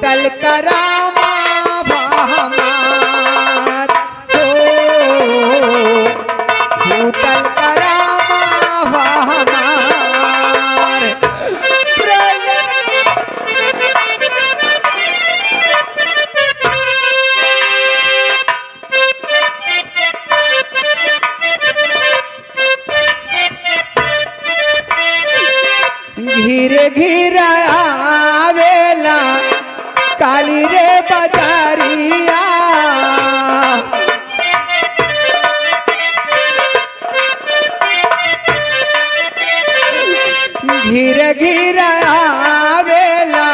फूटल करामा हमार हो, फूटल करामा हमार। घिरे घिरा आवेला काली रे बजारिया, घिरे घिरा आवेला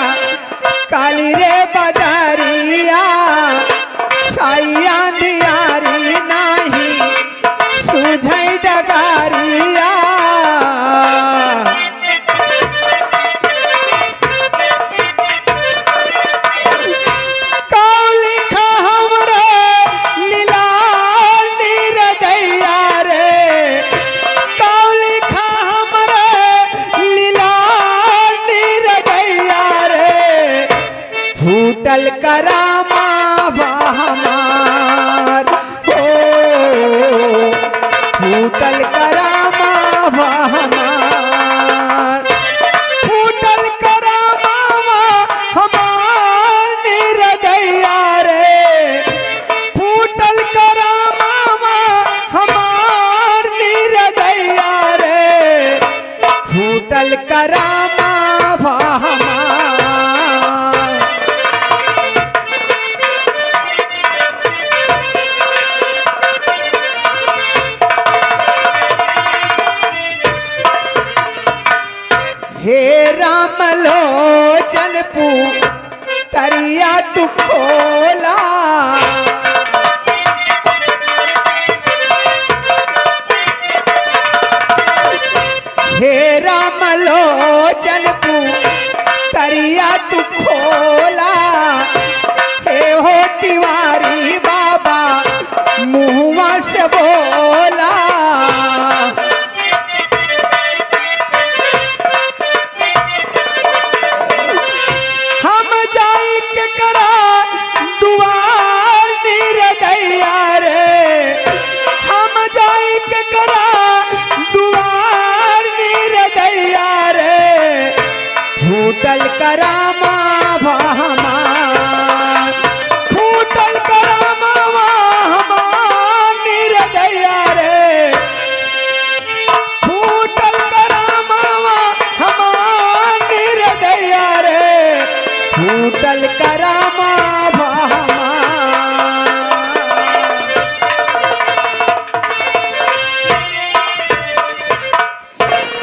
काली रे बजारिया, छाइया दियारी नाही सुझै डगारिया। फूटल करामा हमार हो, फूटल करामा हमार, फूटल करामा हमार निरदैया रे, फूटल करामा हमार निरदैया रे, फूटल करामा हमार। हे राम लोचन पुतरिया तू खोला, हे राम लोचन पुतरिया तू खोला, हे हो तिवारी बाबा मुँहवा से बोला। फूटल करामा हमार, फूटल करामा हमार निरदैया रे, फूटल करामा हमार निरदैया रे, फूटल करामा हमार।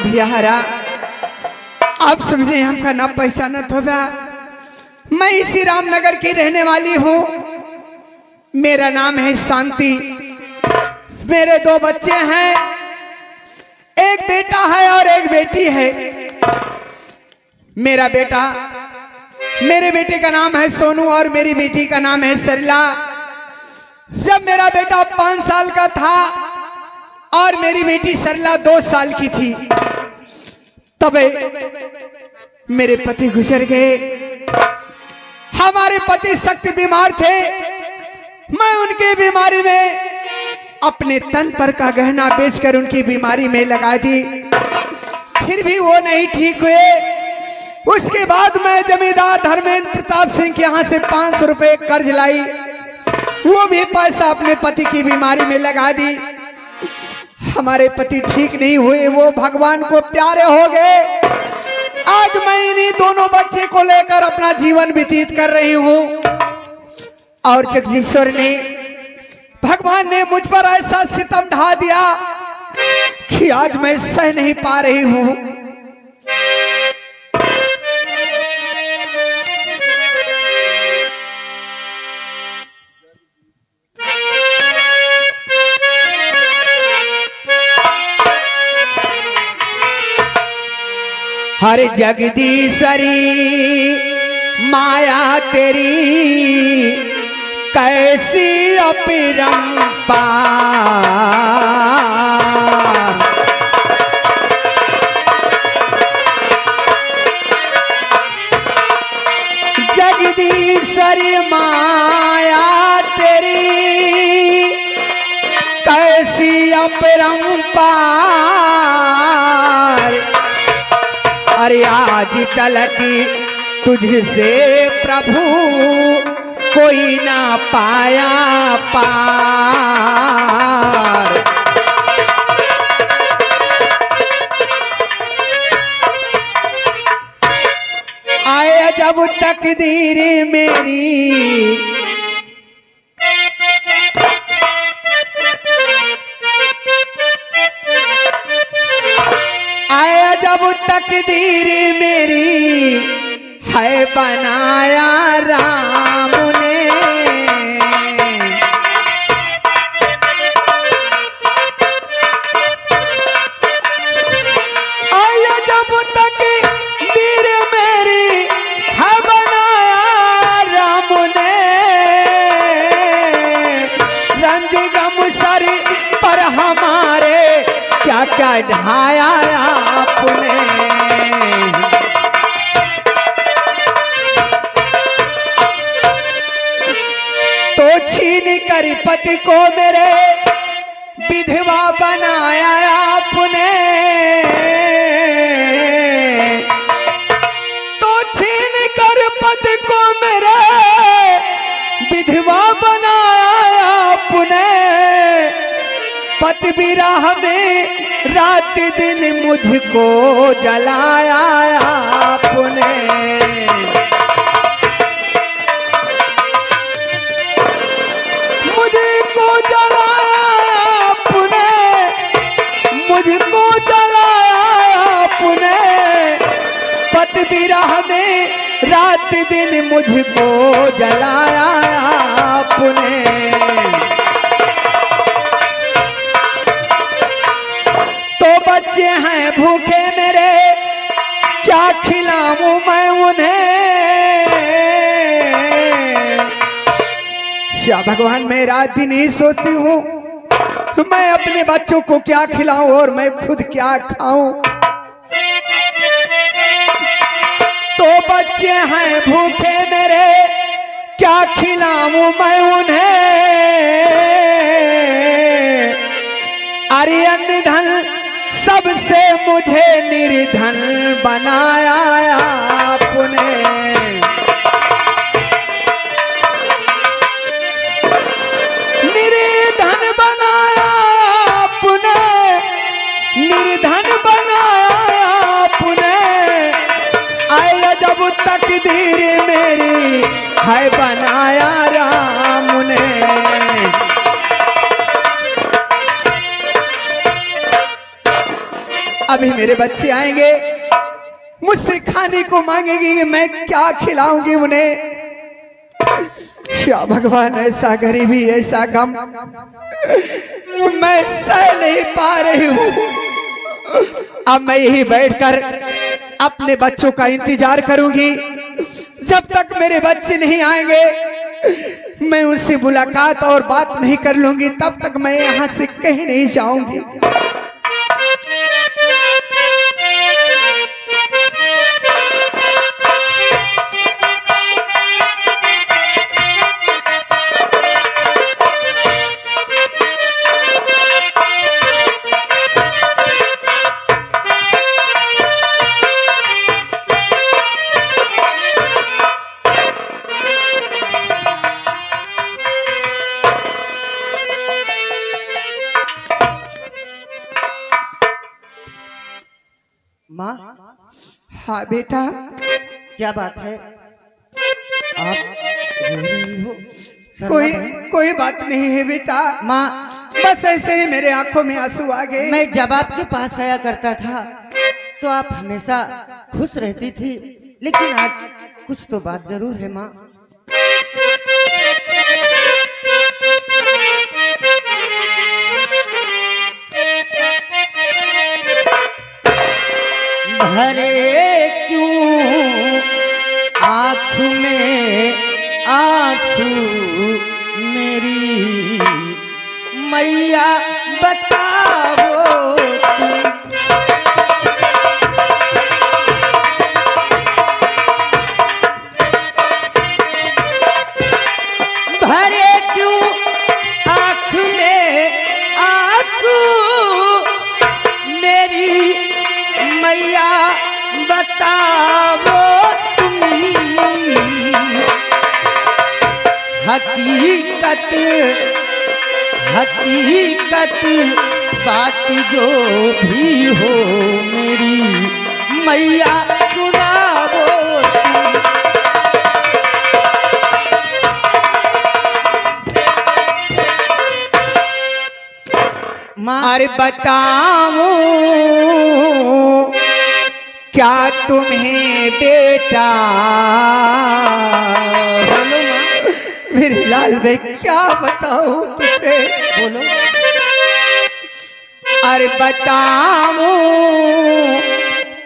बिहारा आप समझे हमका ना पहचानत हो गया। मैं इसी रामनगर की रहने वाली हूँ। मेरा नाम है शांति। मेरे 2 बच्चे हैं, एक बेटा है और एक बेटी है। मेरे बेटे का नाम है सोनू और मेरी बेटी का नाम है सरला। जब मेरा बेटा 5 साल का था और मेरी बेटी सरला 2 साल की थी, तब मेरे पति गुजर गए। हमारे पति सख्त बीमार थे। मैं उनकी बीमारी में अपने तन पर का गहना बेचकर उनकी बीमारी में लगा दी, फिर भी वो नहीं ठीक हुए। उसके बाद मैं जमींदार धर्मेंद्र प्रताप सिंह के यहाँ से 500 रुपए कर्ज लाई, वो भी पैसा अपने पति की बीमारी में लगा दी। हमारे पति ठीक नहीं हुए, वो भगवान को प्यारे हो गए। आज मैं इन्हीं दोनों बच्चे को लेकर अपना जीवन व्यतीत कर रही हूँ। और जगदीश्वर ने, भगवान ने मुझ पर ऐसा सितम ढा दिया कि आज मैं सह नहीं पा रही हूँ। हरे जगदीश्वरी माया तेरी कैसी अपरंपार। जगदीश्वर माया तेरी कैसी अपरंपार। अरे आज तलक तुझसे प्रभु कोई ना पाया पार। आए जब तकदीर मेरी आया जब तकदीर मेरी है बनाया राम ने। आया जब तकदीर मेरी है बनाया राम ने। रंज गम सर पर हमारे क्या क्या ढाया आपने। तो छीन कर पति को मेरे विधवा बनाया आपने। तो छीन कर पति को मेरे विधवा बनाया आपने। पति विरह में रात दिन मुझको जलाया आपने। मुझको जलाया आपने, मुझको जलाया आपने। पति विरह में रात दिन मुझको जलाया आपने। बच्चे हैं भूखे मेरे क्या खिलाऊं मैं उन्हें। श्या भगवान मैं रात दिन ही सोती हूँ मैं अपने बच्चों को क्या खिलाऊं और मैं खुद क्या खाऊं। तो बच्चे हैं भूखे मेरे क्या खिलाऊं मैं उन्हें। अरे अन्न धन सबसे मुझे निर्धन बनाया आपने। निर्धन बनाया आपने, निर्धन बनाया आपने। आया जब तकदीर मेरी है बनाया राम ने। अभी मेरे बच्चे आएंगे मुझसे खाने को मांगेंगे कि मैं क्या खिलाऊंगी उन्हें। श्या भगवान ऐसा गरीबी ऐसा गम मैं सह नहीं पा रही हूं। अब मैं यही बैठकर अपने बच्चों का इंतजार करूंगी जब तक मेरे बच्चे नहीं आएंगे। मैं उनसे मुलाकात और बात नहीं कर लूंगी तब तक मैं यहां से कहीं नहीं जाऊंगी। माँ। हाँ बेटा। क्या बात है आप रो रही हो? कोई बात नहीं है बेटा। माँ बस ऐसे ही मेरे आंखों में आंसू आ गए। मैं जब आपके पास आया करता था तो आप हमेशा खुश रहती थी, लेकिन आज कुछ तो बात जरूर है माँ। भरे क्यों आँख में आंसू मेरी मैया बताओ तुम। हकीकत हकीकत बात जो भी हो मेरी मैया सुनाओ माँ। अरे बताऊं क्या तुम्हें बेटा, बोलो माँ, मेरे लाल भाई क्या बताऊं तुझसे, बोलो। अरे बताऊं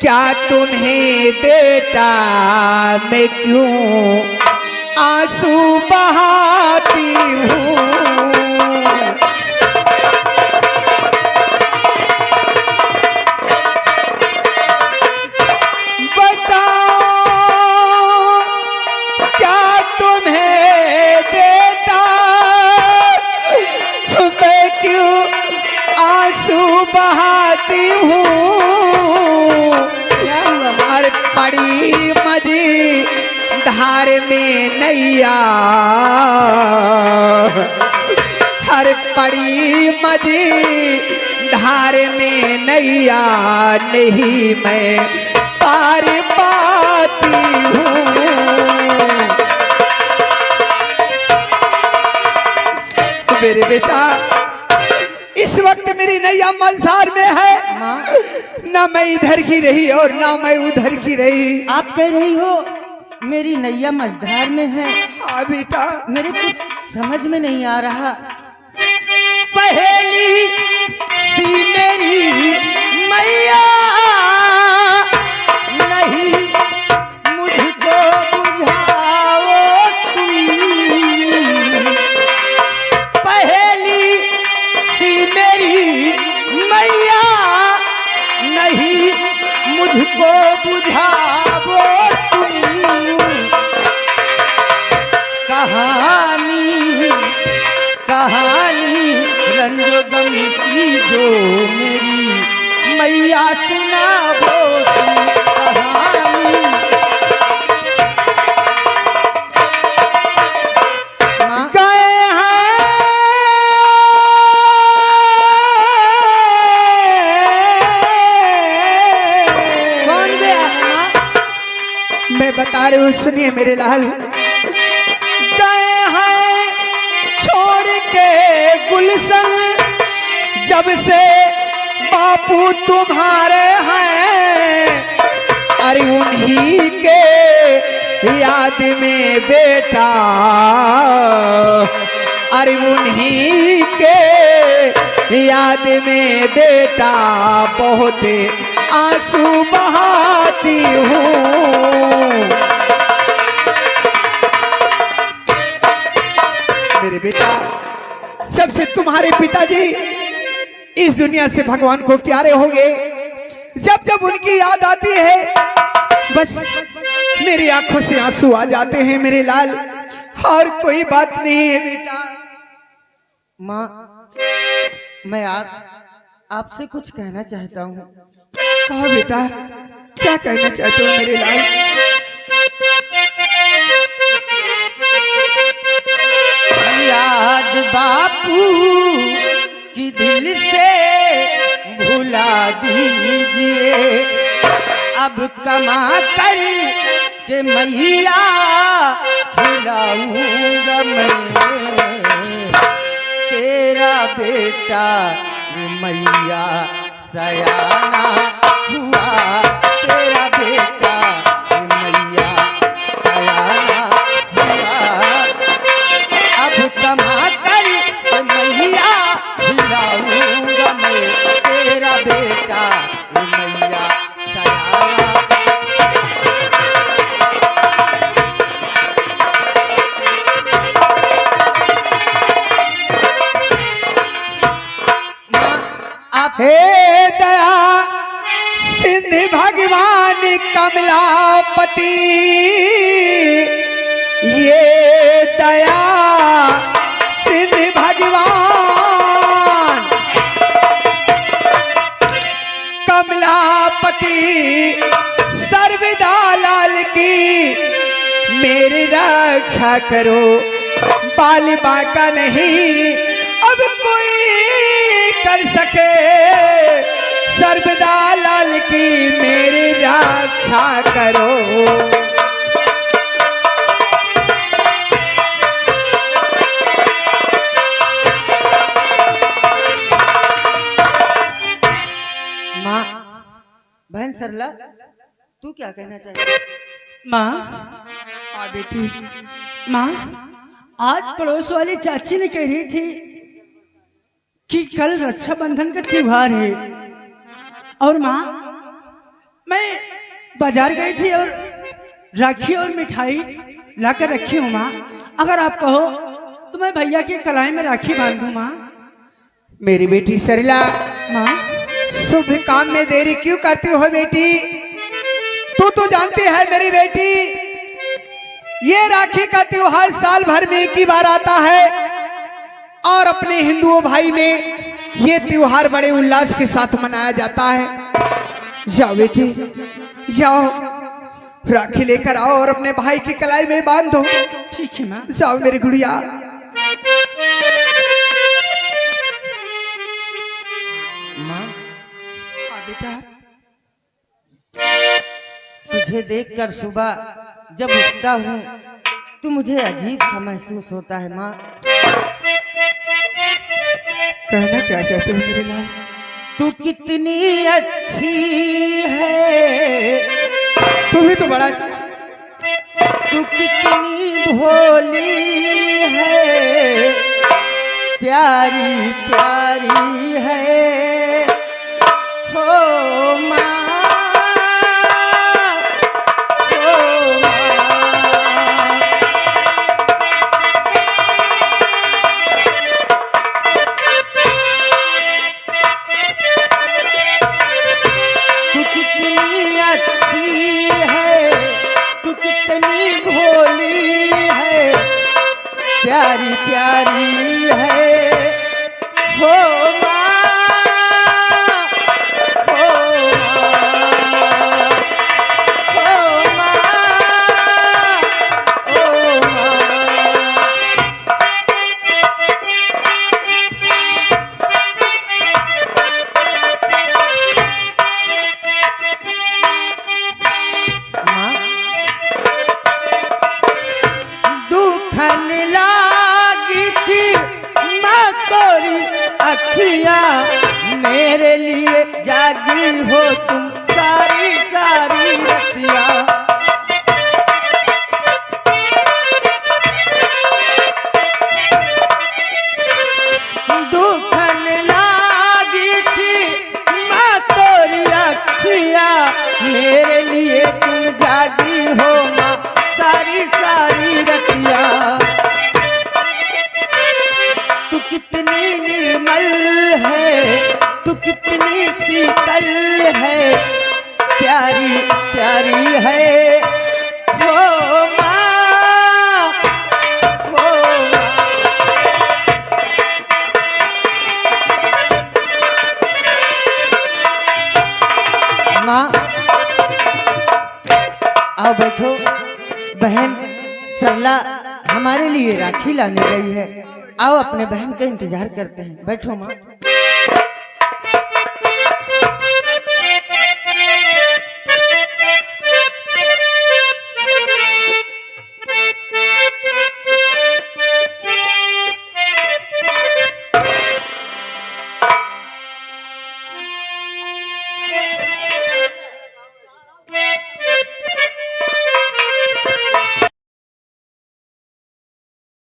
क्या तुम्हें बेटा, मैं क्यों आंसू बहाती हूँ। बहाती हूँ अरे पड़ी मजी धार में नैया, हर पड़ी मजी धार में नैया, नहीं मैं पार पाती हूँ। मेरे बेटा इस वक्त मेरी नैया मझधार में है, ना मैं इधर की रही और ना मैं उधर की रही। आप कह रही हो मेरी नैया मझधार में है? हाँ बेटा, मेरे कुछ समझ में नहीं आ रहा। पहेली सी मेरी मैया नहीं मुझको बुझाओ तुम, पहेली सी मेरी मैया नहीं मुझको बुझाओ तुम। कहानी कहानी रंजो गम की जो मेरी मैया सुनाओ तुम कहानी। गए हैं कौन गया है माँ? मैं बता रही हूँ, सुनिए मेरे लाल। गए हैं छोड़ के गुलशन, जब से बापू तुम्हारे हैं, अरे उन्हीं के याद में बेटा, अरे उन्हीं के याद में बेटा बहुत आंसू बहाती हूँ। मेरे बेटा सबसे तुम्हारे पिताजी इस दुनिया से भगवान को प्यारे हो गए। जब जब उनकी याद आती है बस मेरी आंखों से आंसू आ जाते हैं मेरे लाल, और कोई बात नहीं है बेटा। माँ मैं आपसे कुछ कहना चाहता हूँ। कहा बेटा, क्या कहना चाहते हो मेरे लाल? याद बापू की दिल से भुला दीजिए, अब कमा कर के मैया खिलाऊंगा मैं, तेरा बेटा मैया सयाना हुआ, तेरा बेटा मैया सयाना हुआ, अब कमा कर मैया खिलाऊंगा मैं, तेरा बेटा मैया सयाना। हे दया सिंध भगवान कमलापति, ये दया सिंध भगवान कमलापति, सर्वदा लाल की मेरी रक्षा करो बाल बांका नहीं अब कोई कर सके, सर्वदा लाल की मेरी रक्षा करो। माँ, बहन सरला, तू क्या कहना चाहिए? माँ, हाँ बेटी। माँ, आज पड़ोस वाली चाची ने कह रही थी कि कल रक्षाबंधन का त्योहार है, और माँ मैं बाजार गई थी और राखी और मिठाई लाकर रखी हूँ माँ। अगर आप कहो तो मैं भैया की कलाई में राखी बांध दूँ माँ। मेरी बेटी सरला, माँ, शुभ काम में देरी क्यों करती हो बेटी? तू तो जानती है मेरी बेटी, ये राखी का त्योहार साल भर में एक ही बार आता है, और अपने हिंदुओं भाई में ये त्योहार बड़े उल्लास के साथ मनाया जाता है। जाओ बेटी, जाओ राखी लेकर आओ और अपने भाई की कलाई में बांध दो। ठीक है माँ। जाओ मेरी गुड़िया। माँ, हाँ बेटा। तुझे देखकर सुबह जब उठता हूँ तो मुझे अजीब सा महसूस होता है माँ। कहना क्या चाहते हो मेरे लाल? तू कितनी अच्छी है, तू भी तो बड़ा अच्छा। तू कितनी भोली है, प्यारी प्यारी है हो माँ, हो माँ। तू कितनी अच्छी है, तू कितनी भोली है, प्यारी प्यारी है हो माँ, हो माँ, हो माँ। माँ, दुखन लागी थी माँ तोरी अखियाँ, मेरे लिए जागी हो तुम सारी सारी रतियाँ। दुखन लागी थी माँ तोरी अखियाँ, मेरे लिए तुम जागी हो माँ सारी सारी रतियाँ। तू कितनी निर्मल है, तू कितनी शीतल है, प्यारी प्यारी है हो माँ, हो माँ। माँ, आओ बैठो। बहन सरला हमारे लिए राखी लाने गई है, आओ अपने बहन का इंतजार करते हैं। बैठो माँ।